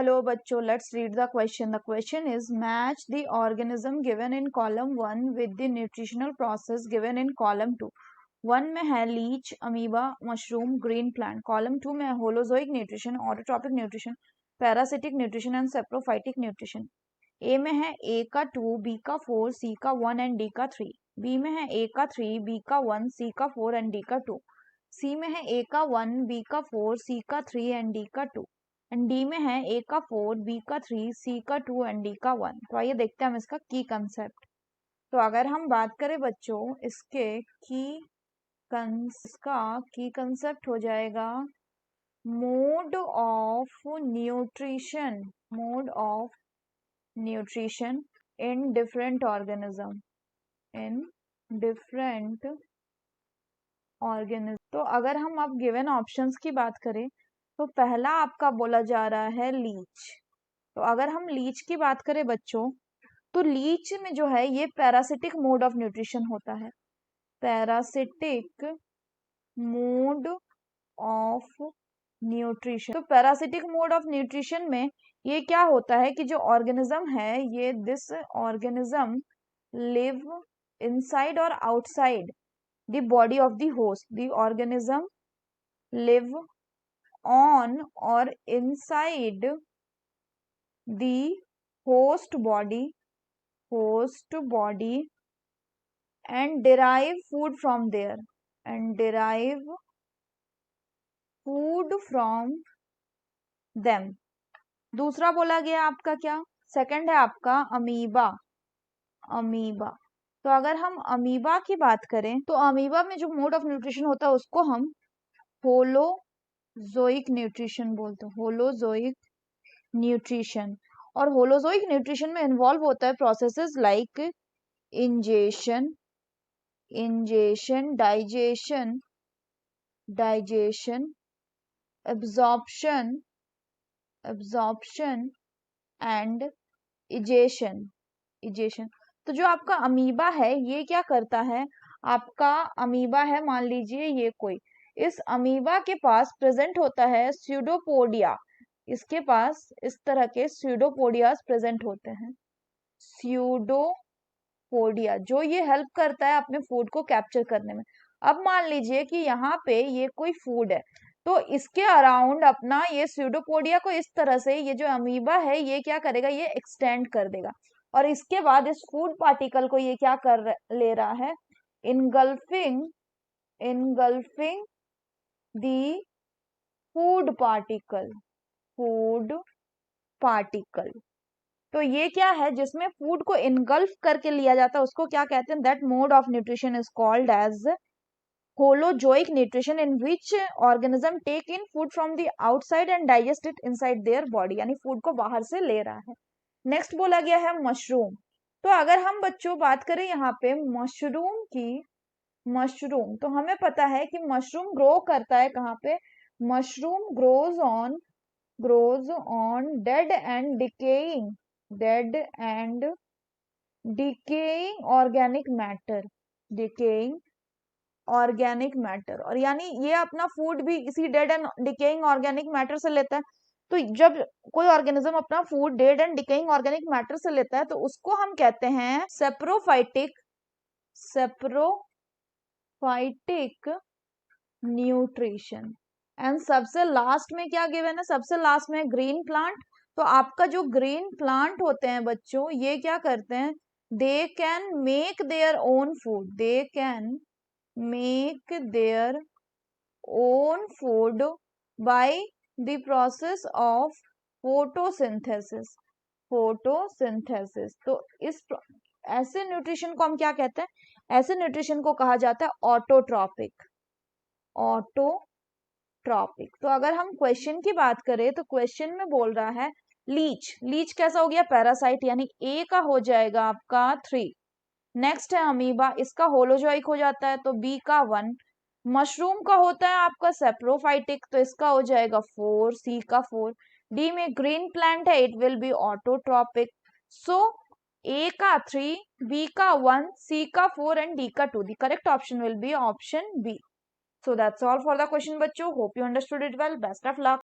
Hello बच्चों, let's read the question. The question is match the organism given in column 1 with the nutritional process given in column 2. 1 में है leech, amoeba, mushroom, green plant. Column 2 में है holozoic nutrition, autotrophic nutrition, parasitic nutrition and saprophytic nutrition. A में है ए का 2, B का 4, सी का 1 and D का 3. बी में है ए का 3, बी का 1, सी का 4 एंड डी का 2. सी में है ए का 1, बी का 4, सी का 3 एंड डी का 2. एंड डी में है ए का 4, बी का 3, सी का 2 एंड डी का 1. तो आइए देखते हैं हम इसका की कंसेप्ट. तो अगर हम बात करें बच्चों इसके की कंसेप्ट हो जाएगा mode of nutrition in different organism तो अगर हम अब गिवन ऑप्शंस की बात करें तो पहला आपका बोला जा रहा है लीच. तो अगर हम लीच की बात करें बच्चों तो लीच में जो है ये पैरासिटिक मोड ऑफ न्यूट्रिशन होता है. Parasitic mode of nutrition. तो पैरासिटिक मोड ऑफ न्यूट्रिशन में ये क्या होता है कि जो ऑर्गेनिज्म है ये दिस ऑर्गेनिज्म लिव इनसाइड और outside the body of the host. The organism live on or inside the host body and derive food from there them. दूसरा बोला गया आपका क्या, सेकंड है आपका अमीबा. तो अगर हम अमीबा की बात करें तो अमीबा में जो मोड ऑफ न्यूट्रिशन होता है उसको हम होलोजोइक न्यूट्रिशन बोलते हैं. Holozoic nutrition. और होलोजोइक न्यूट्रिशन में इन्वॉल्व होता है processes like ingestion, digestion, absorption and egestion. तो जो आपका अमीबा है ये क्या करता है, आपका अमीबा है मान लीजिए ये कोई, इस अमीबा के पास प्रेजेंट होता है स्यूडोपोडिया. इसके पास इस तरह के स्यूडोपोडियास प्रेजेंट होते हैं. स्यूडोपोडिया जो ये हेल्प करता है अपने फूड को कैप्चर करने में. अब मान लीजिए कि यहाँ पे ये कोई फूड है तो इसके अराउंड अपना ये स्यूडोपोडिया को इस तरह से ये जो अमीबा है ये क्या करेगा, ये एक्सटेंड कर देगा और इसके बाद इस फूड पार्टिकल को ये क्या कर ले रहा है, इनगल्फिंग दी फूड पार्टिकल. तो ये क्या है जिसमें फूड को इनगल्फ करके लिया जाता है उसको क्या कहते हैं, that mode of nutrition is called as holozoic nutrition in which organism take in food from the outside and digest it inside their body. यानी फूड को बाहर से ले रहा है. नेक्स्ट बोला गया है मशरूम. तो अगर हम बच्चों बात करें यहाँ पे मशरूम तो हमें पता है कि मशरूम ग्रो करता है कहाँ पे, mushroom grows on dead and decaying organic matter. और यानी ये अपना फूड भी इसी dead and decaying organic matter से लेता है. तो जब कोई ऑर्गेनिज्म अपना food dead and decaying organic matter से लेता है तो उसको हम कहते हैं सेप्रोफाइटिक न्यूट्रिशन. एंड सबसे लास्ट में क्या गिवन है, सबसे लास्ट में ग्रीन प्लांट. तो आपका जो ग्रीन प्लांट होते हैं बच्चों ये क्या करते हैं, they can make their own food by the process of photosynthesis. तो इस ऐसे न्यूट्रिशन को हम क्या कहते हैं, ऐसे न्यूट्रिशन को कहा जाता है ऑटोट्रॉपिक. तो अगर हम क्वेश्चन की बात करें तो क्वेश्चन में बोल रहा है लीच कैसा हो गया, पैरासाइट. यानी ए का हो जाएगा आपका 3. नेक्स्ट है अमीबा, इसका होलोजोइक हो जाता है तो बी का 1. मशरूम का होता है आपका सेप्रोफाइटिक तो इसका हो जाएगा 4, सी का 4. डी में ग्रीन प्लांट है, इट विल बी ऑटोट्रॉपिक. सो ए का 3, बी का 1, सी का 4 एंड डी का 2. The correct option will be option B. So that's all for the question बच्चों. Hope you understood it well. Best of luck.